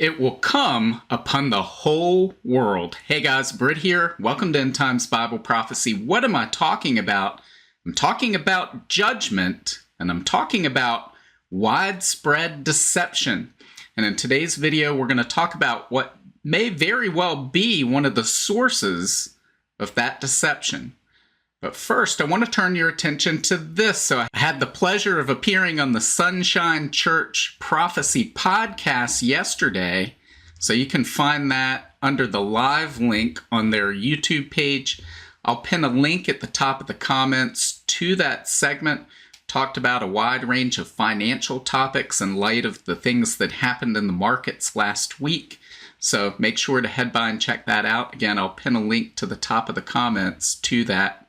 it will come upon the whole world. Hey guys, Britt here. Welcome to End Times Bible Prophecy. What am I talking about? I'm talking about judgment, and I'm talking about widespread deception. And in today's video, we're going to talk about what may very well be one of the sources of that deception. But first, I want to turn your attention to this. So I had the pleasure of appearing on the Sunshine Church Prophecy podcast yesterday. So you can find that under the live link on their YouTube page. I'll pin a link at the top of the comments to that segment. Talked about a wide range of financial topics in light of the things that happened in the markets last week. So make sure to head by and check that out. Again, I'll pin a link to the top of the comments to that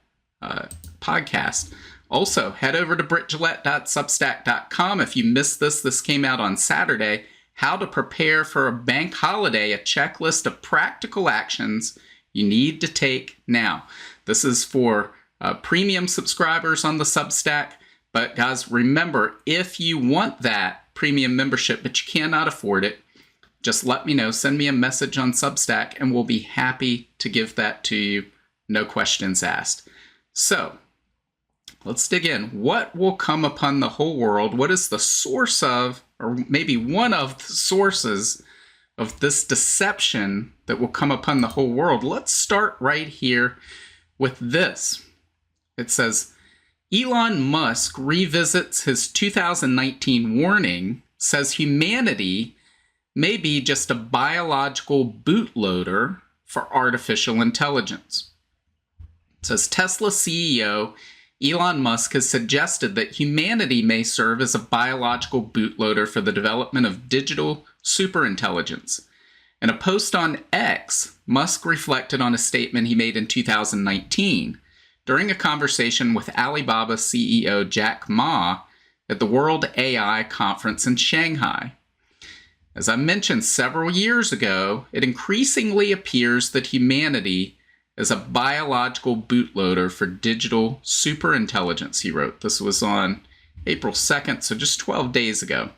podcast. Also, head over to brittgillette.substack.com. If you missed this came out on Saturday. How to prepare for a bank holiday, a checklist of practical actions you need to take now. This is for premium subscribers on the Substack. But guys, remember, if you want that premium membership but you cannot afford it, just let me know. Send me a message on Substack and we'll be happy to give that to you. No questions asked. So, let's dig in. What will come upon the whole world? What is the source of, or maybe one of the sources of this deception that will come upon the whole world? Let's start right here with this. It says, Elon Musk revisits his 2019 warning, says humanity may be just a biological bootloader for artificial intelligence. It says Tesla CEO Elon Musk has suggested that humanity may serve as a biological bootloader for the development of digital superintelligence. In a post on X, Musk reflected on a statement he made in 2019 during a conversation with Alibaba CEO Jack Ma at the World AI Conference in Shanghai. As I mentioned several years ago, it increasingly appears that humanity is a biological bootloader for digital superintelligence, he wrote. This was on April 2nd, so just 12 days ago.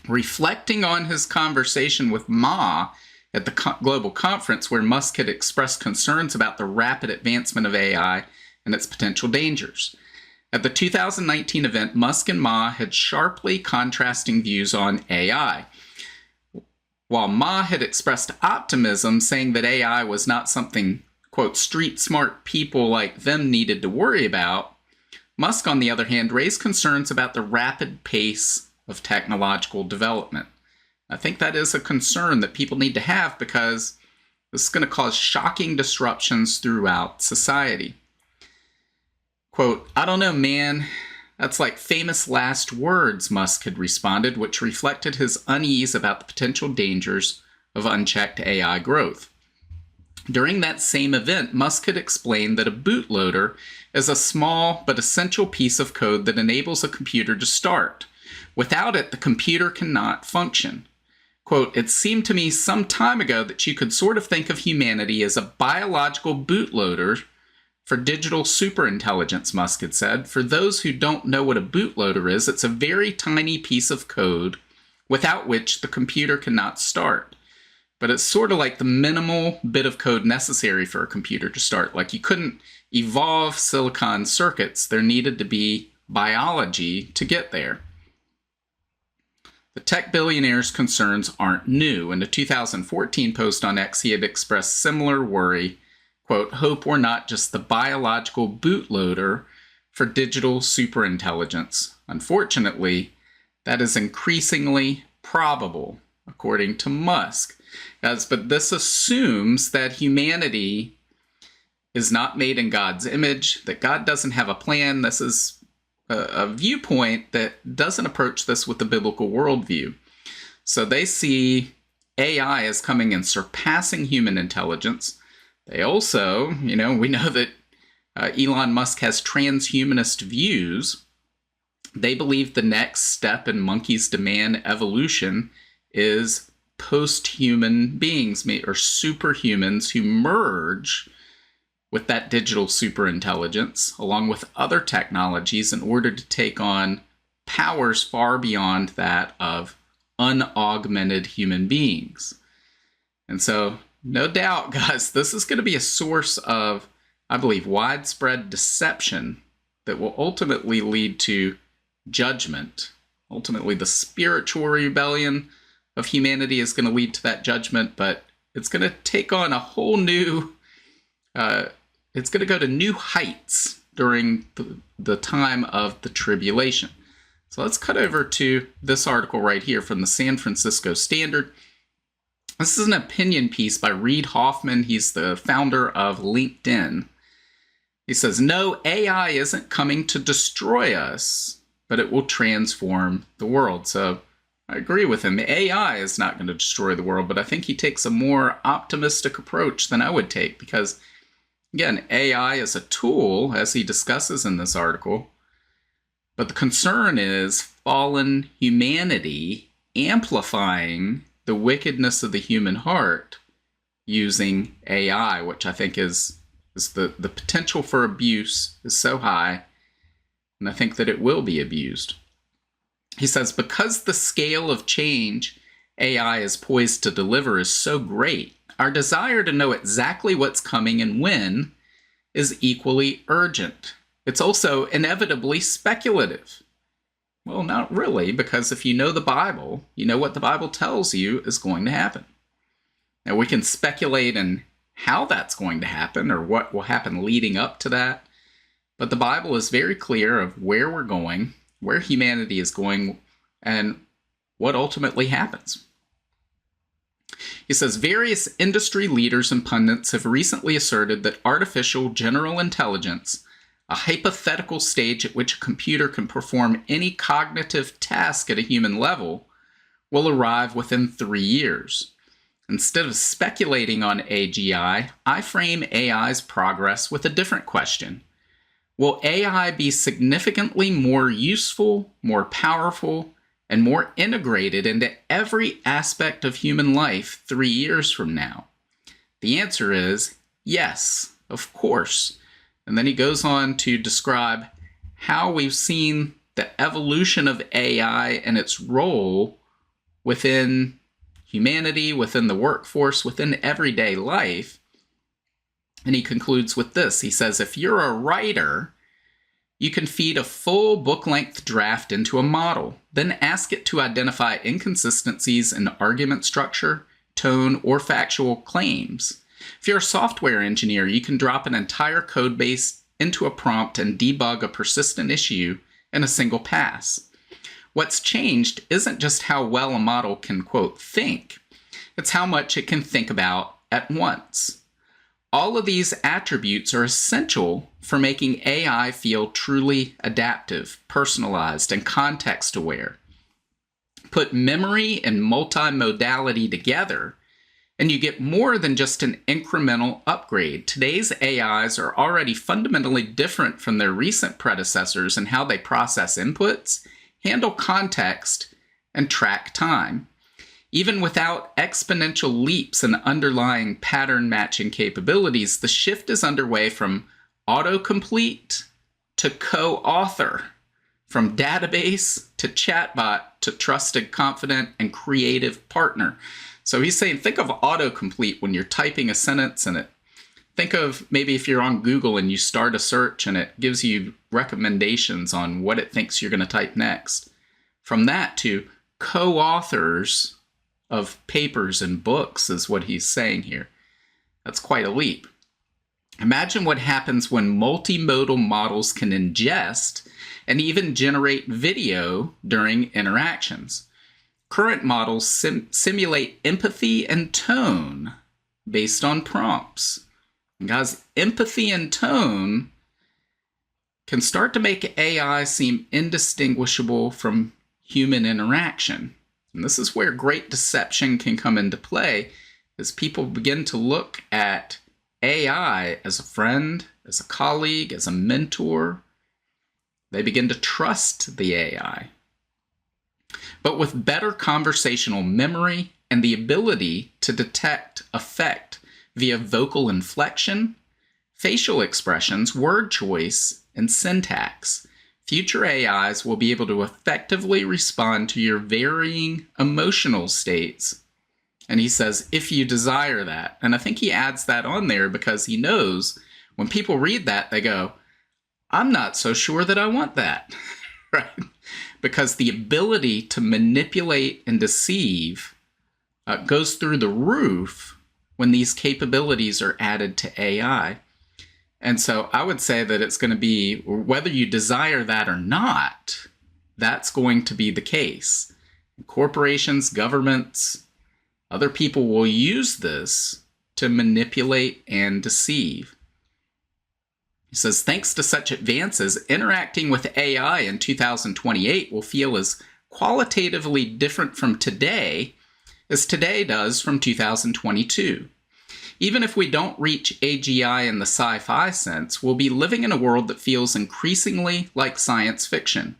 Reflecting on his conversation with Ma at the global conference where Musk had expressed concerns about the rapid advancement of AI and its potential dangers. At the 2019 event, Musk and Ma had sharply contrasting views on AI. While Ma had expressed optimism, saying that AI was not something, quote, street smart people like them needed to worry about, Musk, on the other hand, raised concerns about the rapid pace of technological development. I think that is a concern that people need to have because this is going to cause shocking disruptions throughout society. Quote, I don't know, man. That's like famous last words, Musk had responded, which reflected his unease about the potential dangers of unchecked AI growth. During that same event, Musk had explained that a bootloader is a small but essential piece of code that enables a computer to start. Without it, the computer cannot function. Quote, it seemed to me some time ago that you could sort of think of humanity as a biological bootloader for digital superintelligence, Musk had said. For those who don't know what a bootloader is, it's a very tiny piece of code without which the computer cannot start. But it's sort of like the minimal bit of code necessary for a computer to start. Like you couldn't evolve silicon circuits. There needed to be biology to get there. The tech billionaire's concerns aren't new. In a 2014 post on X, he had expressed similar worry. Quote, hope we're not just the biological bootloader for digital superintelligence. Unfortunately, that is increasingly probable, according to Musk. But this assumes that humanity is not made in God's image, that God doesn't have a plan. This is a viewpoint that doesn't approach this with the biblical worldview. So they see AI as coming and surpassing human intelligence. They also, we know that Elon Musk has transhumanist views. They believe the next step in monkeys' demand evolution is post-human beings, or superhumans who merge with that digital superintelligence, along with other technologies, in order to take on powers far beyond that of unaugmented human beings. And so, no doubt, guys, this is going to be a source of, I believe, widespread deception that will ultimately lead to judgment. Ultimately, the spiritual rebellion of humanity is going to lead to that judgment, but it's going to take on a whole new, it's going to go to new heights during the time of the tribulation. So let's cut over to this article right here from the San Francisco Standard. This is an opinion piece by Reid Hoffman. He's the founder of LinkedIn. He says, no, AI isn't coming to destroy us, but it will transform the world. So I agree with him. AI is not going to destroy the world, but I think he takes a more optimistic approach than I would take because, again, AI is a tool, as he discusses in this article, but the concern is fallen humanity amplifying the wickedness of the human heart using AI, which I think is the potential for abuse is so high, and I think that it will be abused. He says, because the scale of change AI is poised to deliver is so great, our desire to know exactly what's coming and when is equally urgent. It's also inevitably speculative. Well, not really, because if you know the Bible, you know what the Bible tells you is going to happen. Now, we can speculate in how that's going to happen or what will happen leading up to that, but the Bible is very clear of where we're going, where humanity is going, and what ultimately happens. He says, various industry leaders and pundits have recently asserted that artificial general intelligence, a hypothetical stage at which a computer can perform any cognitive task at a human level, will arrive within 3 years. Instead of speculating on AGI, I frame AI's progress with a different question. Will AI be significantly more useful, more powerful, and more integrated into every aspect of human life 3 years from now? The answer is yes, of course. And then he goes on to describe how we've seen the evolution of AI and its role within humanity, within the workforce, within everyday life. And he concludes with this. He says, if you're a writer, you can feed a full book-length draft into a model, then ask it to identify inconsistencies in argument structure, tone, or factual claims. If you're a software engineer, you can drop an entire code base into a prompt and debug a persistent issue in a single pass. What's changed isn't just how well a model can, quote, think, it's how much it can think about at once. All of these attributes are essential for making AI feel truly adaptive, personalized, and context-aware. Put memory and multimodality together, and you get more than just an incremental upgrade. Today's AIs are already fundamentally different from their recent predecessors in how they process inputs, handle context, and track time. Even without exponential leaps in underlying pattern matching capabilities, the shift is underway from autocomplete to co-author, from database to chatbot to trusted, confident, and creative partner. So he's saying, think of autocomplete when you're typing a sentence in it. Think of maybe if you're on Google and you start a search and it gives you recommendations on what it thinks you're going to type next. From that to co-authors of papers and books is what he's saying here. That's quite a leap. Imagine what happens when multimodal models can ingest and even generate video during interactions. Current models simulate empathy and tone based on prompts. And guys, empathy and tone can start to make AI seem indistinguishable from human interaction. And this is where great deception can come into play as people begin to look at AI as a friend, as a colleague, as a mentor. They begin to trust the AI. But with better conversational memory and the ability to detect affect via vocal inflection, facial expressions, word choice, and syntax, Future AIs will be able to effectively respond to your varying emotional states. And he says, if you desire that. And I think he adds that on there because he knows when people read that, they go, I'm not so sure that I want that, right? Because the ability to manipulate and deceive goes through the roof when these capabilities are added to AI. And so I would say that it's going to be, whether you desire that or not, that's going to be the case. Corporations, governments, other people will use this to manipulate and deceive. He says, thanks to such advances, interacting with AI in 2028 will feel as qualitatively different from today as today does from 2022. Even if we don't reach AGI in the sci-fi sense, we'll be living in a world that feels increasingly like science fiction.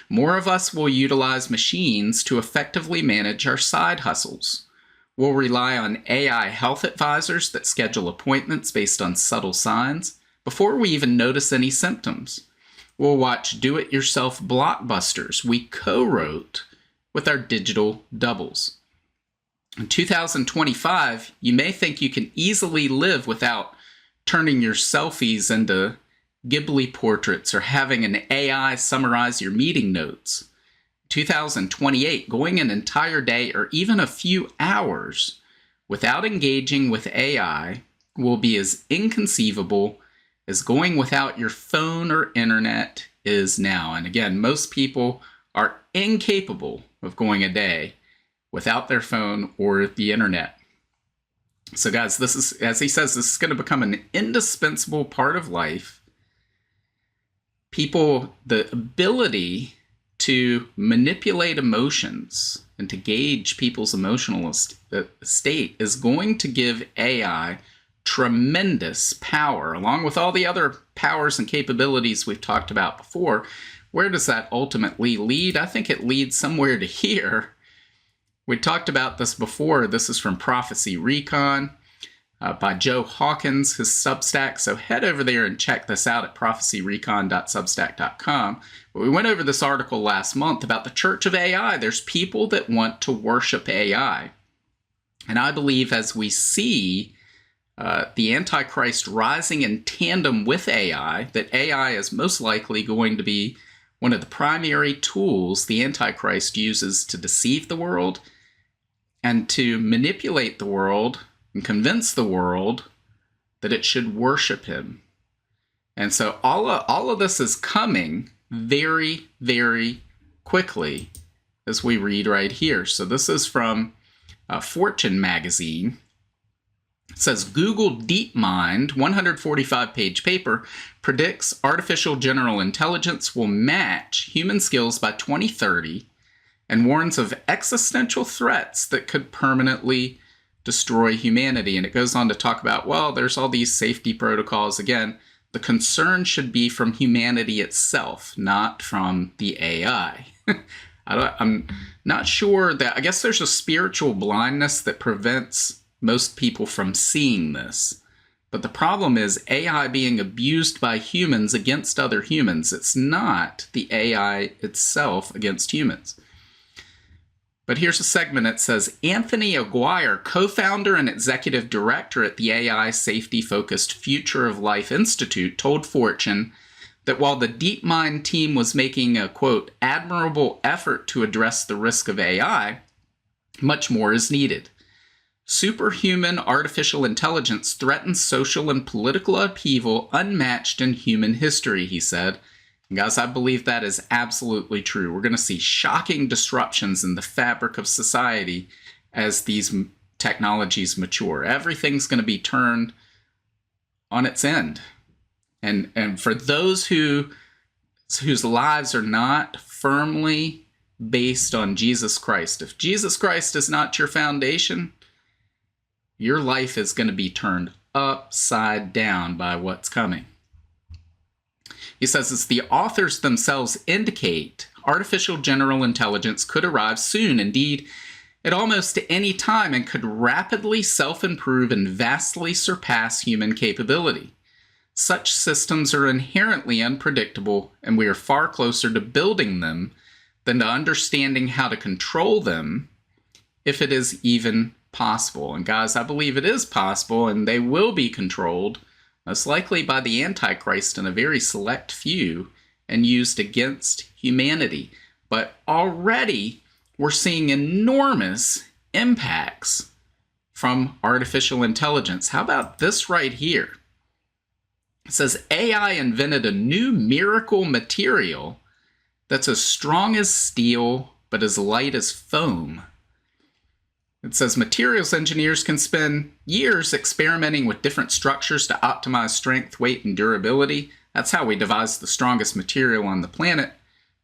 More of us will utilize machines to effectively manage our side hustles. We'll rely on AI health advisors that schedule appointments based on subtle signs before we even notice any symptoms. We'll watch do-it-yourself blockbusters we co-wrote with our digital doubles. In 2025, you may think you can easily live without turning your selfies into Ghibli portraits or having an AI summarize your meeting notes. 2028, going an entire day or even a few hours without engaging with AI will be as inconceivable as going without your phone or internet is now. And again, most people are incapable of going a day without their phone or the internet. So guys, this is, as he says, this is going to become an indispensable part of life. People, the ability to manipulate emotions and to gauge people's emotional state is going to give AI tremendous power, along with all the other powers and capabilities we've talked about before. Where does that ultimately lead? I think it leads somewhere to here. We talked about this before. This is from Prophecy Recon by Joe Hawkins, his Substack. So head over there and check this out at prophecyrecon.substack.com. But we went over this article last month about the Church of AI. There's people that want to worship AI. And I believe as we see the Antichrist rising in tandem with AI, that AI is most likely going to be one of the primary tools the Antichrist uses to deceive the world and to manipulate the world and convince the world that it should worship him. And so all of this is coming very, very quickly, as we read right here. So this is from Fortune magazine. It says, Google DeepMind, 145-page paper, predicts artificial general intelligence will match human skills by 2030 and warns of existential threats that could permanently destroy humanity. And it goes on to talk about, well, there's all these safety protocols. Again, the concern should be from humanity itself, not from the AI. I'm not sure that, I guess there's a spiritual blindness that prevents most people from seeing this. But the problem is AI being abused by humans against other humans. It's not the AI itself against humans. But here's a segment that says, Anthony Aguirre, co-founder and executive director at the AI safety-focused Future of Life Institute, told Fortune that while the DeepMind team was making a, quote, admirable effort to address the risk of AI, much more is needed. Superhuman artificial intelligence threatens social and political upheaval unmatched in human history, he said. And guys, I believe that is absolutely true. We're going to see shocking disruptions in the fabric of society as these technologies mature. Everything's going to be turned on its end. And for those whose lives are not firmly based on Jesus Christ, if Jesus Christ is not your foundation, your life is going to be turned upside down by what's coming. He says, as the authors themselves indicate, artificial general intelligence could arrive soon, indeed, at almost any time, and could rapidly self-improve and vastly surpass human capability. Such systems are inherently unpredictable, and we are far closer to building them than to understanding how to control them, if it is even possible. And guys, I believe it is possible, and they will be controlled, most likely by the Antichrist and a very select few, and used against humanity. But already we're seeing enormous impacts from artificial intelligence. How about this right here? It says AI invented a new miracle material that's as strong as steel, but as light as foam. It says materials engineers can spend years experimenting with different structures to optimize strength, weight, and durability. That's how we devised the strongest material on the planet.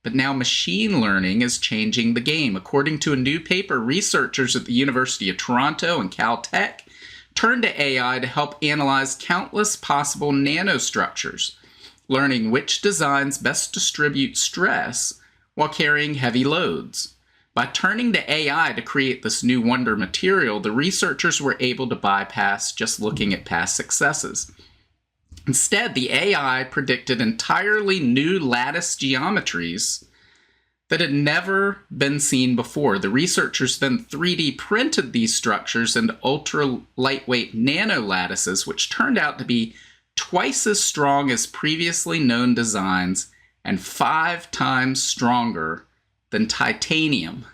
But now machine learning is changing the game. According to a new paper, researchers at the University of Toronto and Caltech turned to AI to help analyze countless possible nanostructures, learning which designs best distribute stress while carrying heavy loads. By turning to AI to create this new wonder material, the researchers were able to bypass just looking at past successes. Instead, the AI predicted entirely new lattice geometries that had never been seen before. The researchers then 3D printed these structures into ultra-lightweight nanolattices, which turned out to be twice as strong as previously known designs and 5 times stronger than titanium.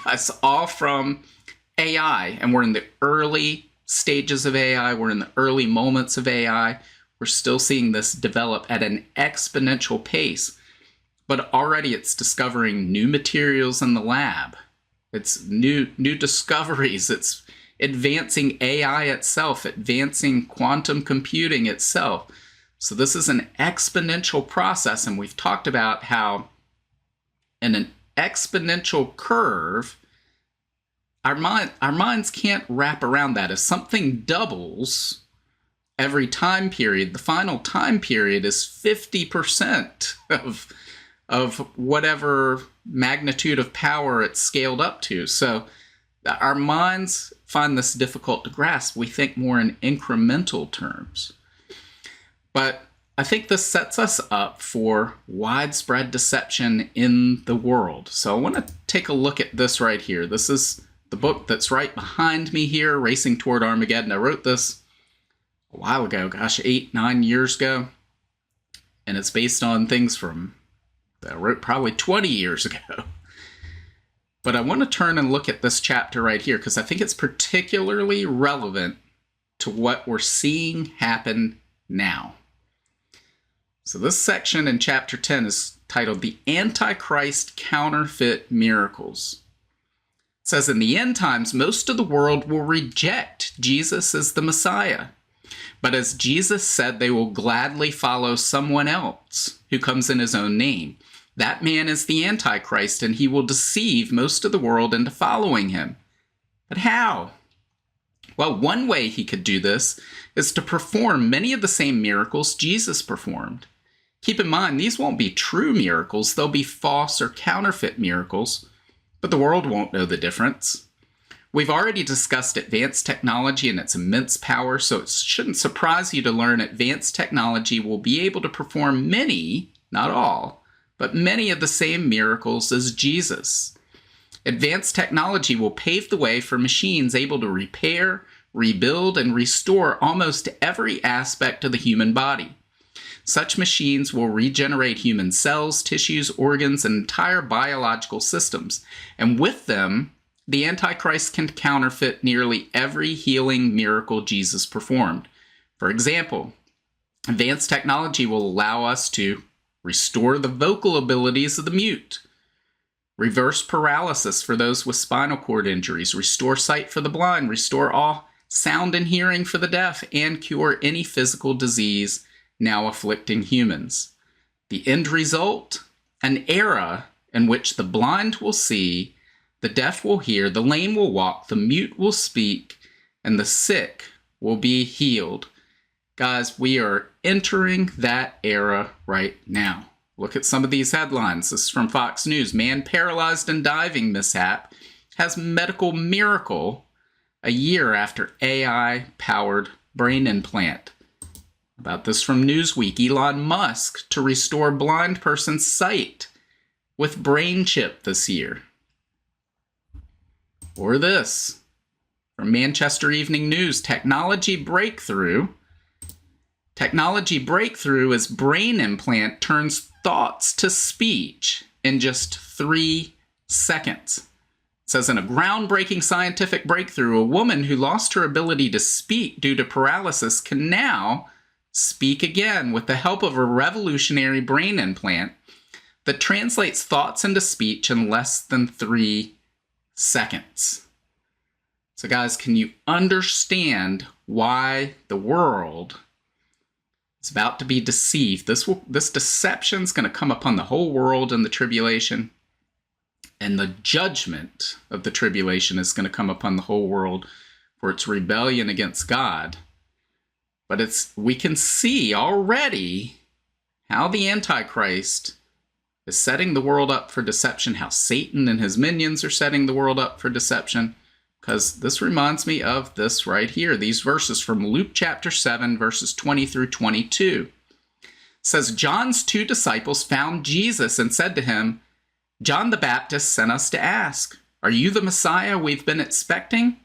Guys, all from AI. And we're in the early stages of AI. We're in the early moments of AI. We're still seeing this develop at an exponential pace. But already it's discovering new materials in the lab. It's new discoveries. It's advancing AI itself, advancing quantum computing itself. So this is an exponential process, and we've talked about how in an exponential curve, our minds can't wrap around that. If something doubles every time period, the final time period is 50% of whatever magnitude of power it's scaled up to. So our minds find this difficult to grasp. We think more in incremental terms. But I think this sets us up for widespread deception in the world. So I want to take a look at this right here. This is the book that's right behind me here, Racing Toward Armageddon. I wrote this a while ago, gosh, 8-9 years ago. And it's based on things from that I wrote probably 20 years ago. But I want to turn and look at this chapter right here because I think it's particularly relevant to what we're seeing happen now. So this section in chapter 10 is titled The Antichrist Counterfeit Miracles. It says, in the end times, most of the world will reject Jesus as the Messiah. But as Jesus said, they will gladly follow someone else who comes in his own name. That man is the Antichrist, and he will deceive most of the world into following him. But how? Well, one way he could do this is to perform many of the same miracles Jesus performed. Keep in mind, these won't be true miracles. They'll be false or counterfeit miracles, but the world won't know the difference. We've already discussed advanced technology and its immense power, so it shouldn't surprise you to learn advanced technology will be able to perform many, not all, but many of the same miracles as Jesus. Advanced technology will pave the way for machines able to repair, rebuild, and restore almost every aspect of the human body. Such machines will regenerate human cells, tissues, organs, and entire biological systems. And with them, the Antichrist can counterfeit nearly every healing miracle Jesus performed. For example, advanced technology will allow us to restore the vocal abilities of the mute, reverse paralysis for those with spinal cord injuries, restore sight for the blind, restore all sound and hearing for the deaf, and cure any physical disease now afflicting humans. The end result? An era in which the blind will see, the deaf will hear, the lame will walk, the mute will speak, and the sick will be healed. Guys, we are entering that era right now. Look at some of these headlines. This is from Fox News. Man paralyzed in diving mishap has medical miracle a year after AI-powered brain implant. About this from Newsweek, Elon Musk to restore blind person's sight with brain chip this year. Or this from Manchester Evening News, technology breakthrough. Technology breakthrough is brain implant turns thoughts to speech in just 3 seconds. It says in a groundbreaking scientific breakthrough, a woman who lost her ability to speak due to paralysis can now speak again with the help of a revolutionary brain implant that translates thoughts into speech in less than 3 seconds. So guys, can you understand why the world is about to be deceived? This deception is going to come upon the whole world in the tribulation, and the judgment of the tribulation is going to come upon the whole world for its rebellion against God. But we can see already how the Antichrist is setting the world up for deception, how Satan and his minions are setting the world up for deception, because this reminds me of this right here, these verses from Luke chapter 7, verses 20 through 22. It says, John's 2 disciples found Jesus and said to him, John the Baptist sent us to ask, are you the Messiah we've been expecting?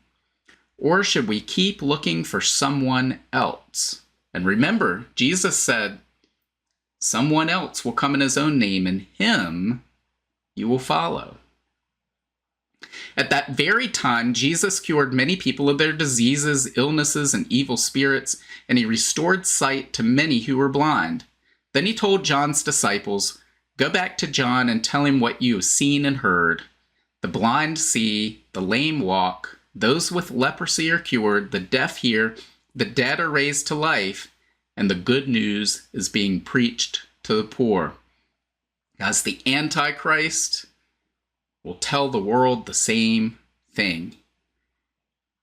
Or should we keep looking for someone else? And remember, Jesus said, someone else will come in his own name, and him you will follow. At that very time, Jesus cured many people of their diseases, illnesses, and evil spirits, and he restored sight to many who were blind. Then he told John's disciples, go back to John and tell him what you have seen and heard. The blind see, the lame walk, those with leprosy are cured, the deaf hear, the dead are raised to life, and the good news is being preached to the poor. As the Antichrist will tell the world the same thing.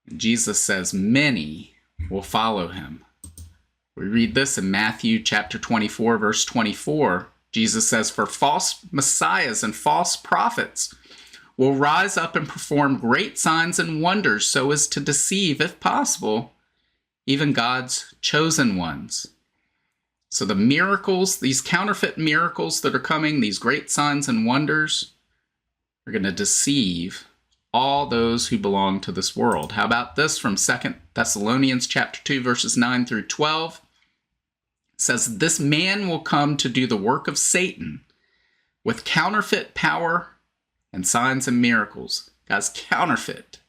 And Jesus says many will follow him. We read this in Matthew chapter 24, verse 24. Jesus says, for false messiahs and false prophets will rise up and perform great signs and wonders so as to deceive, if possible, even God's chosen ones. So the miracles, these counterfeit miracles that are coming, these great signs and wonders, are going to deceive all those who belong to this world. How about this from 2 Thessalonians chapter 2, verses 9 through 12? It says, this man will come to do the work of Satan with counterfeit power and signs and miracles. Guys, counterfeit.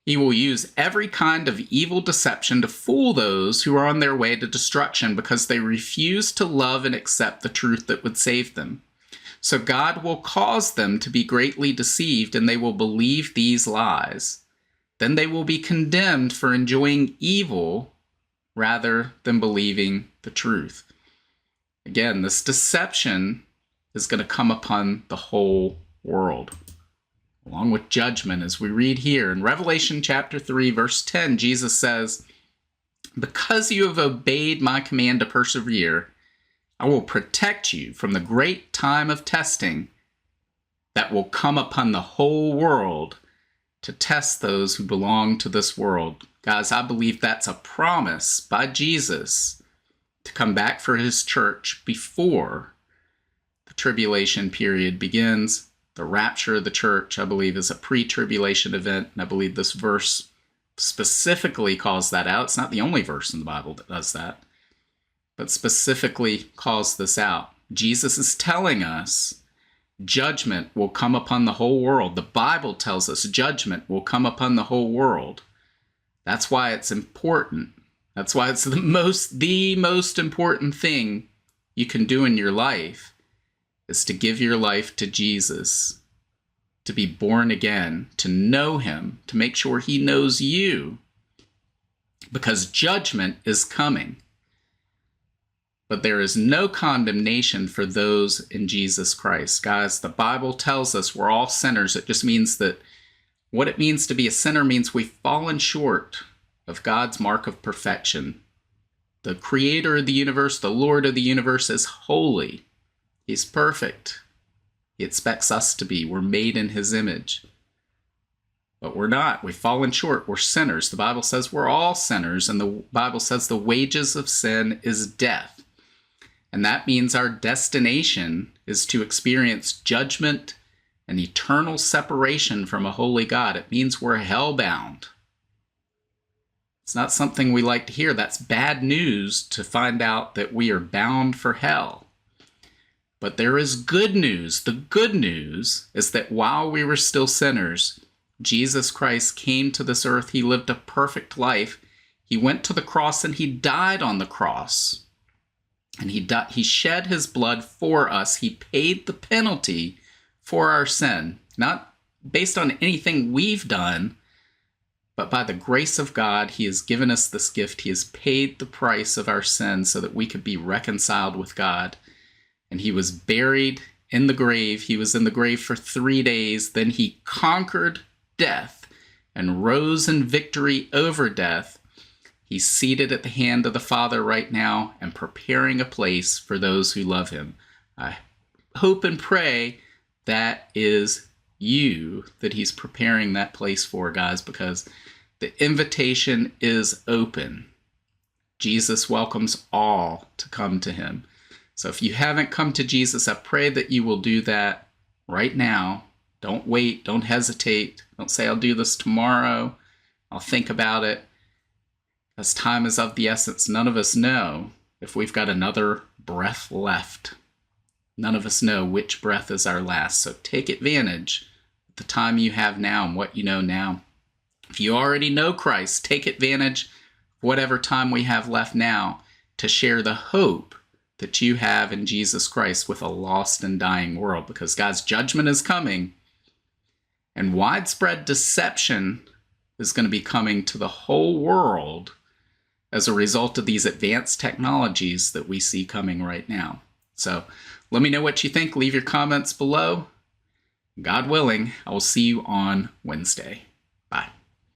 He will use every kind of evil deception to fool those who are on their way to destruction because they refuse to love and accept the truth that would save them. So God will cause them to be greatly deceived, and they will believe these lies. Then they will be condemned for enjoying evil rather than believing the truth. Again, this deception is going to come upon the whole world, along with judgment, as we read here. In Revelation chapter 3, verse 10, Jesus says, because you have obeyed my command to persevere, I will protect you from the great time of testing that will come upon the whole world to test those who belong to this world. Guys, I believe that's a promise by Jesus to come back for his church before the tribulation period begins. The rapture of the church, I believe, is a pre-tribulation event, and I believe this verse specifically calls that out. It's not the only verse in the Bible that does that, but specifically calls this out. Jesus is telling us judgment will come upon the whole world. The Bible tells us judgment will come upon the whole world. That's why it's important. That's why it's the most important thing you can do in your life is to give your life to Jesus, to be born again, to know him, to make sure he knows you, because judgment is coming. But there is no condemnation for those in Jesus Christ. Guys, the Bible tells us we're all sinners. It just means that what it means to be a sinner means we've fallen short of God's mark of perfection. The creator of the universe, the Lord of the universe, is holy. He's perfect. He expects us to be. We're made in his image. But we're not. We've fallen short. We're sinners. The Bible says we're all sinners, and the Bible says the wages of sin is death. And that means our destination is to experience judgment and eternal separation from a holy God. It means we're hell-bound. It's not something we like to hear. That's bad news to find out that we are bound for hell. But there is good news. The good news is that while we were still sinners, Jesus Christ came to this earth. He lived a perfect life. He went to the cross and he died on the cross. And he shed his blood for us. He paid the penalty for our sin, not based on anything we've done, but by the grace of God, he has given us this gift. He has paid the price of our sin so that we could be reconciled with God. And he was buried in the grave. He was in the grave for 3 days. Then he conquered death and rose in victory over death. He's seated at the hand of the Father right now and preparing a place for those who love him. I hope and pray that is you that he's preparing that place for, guys, because the invitation is open. Jesus welcomes all to come to him. So if you haven't come to Jesus, I pray that you will do that right now. Don't wait. Don't hesitate. Don't say, I'll do this tomorrow. I'll think about it. As time is of the essence, none of us know if we've got another breath left. None of us know which breath is our last. So take advantage of the time you have now and what you know now. If you already know Christ, take advantage of whatever time we have left now to share the hope that you have in Jesus Christ with a lost and dying world, because God's judgment is coming and widespread deception is going to be coming to the whole world as a result of these advanced technologies that we see coming right now. So let me know what you think. Leave your comments below. God willing, I will see you on Wednesday.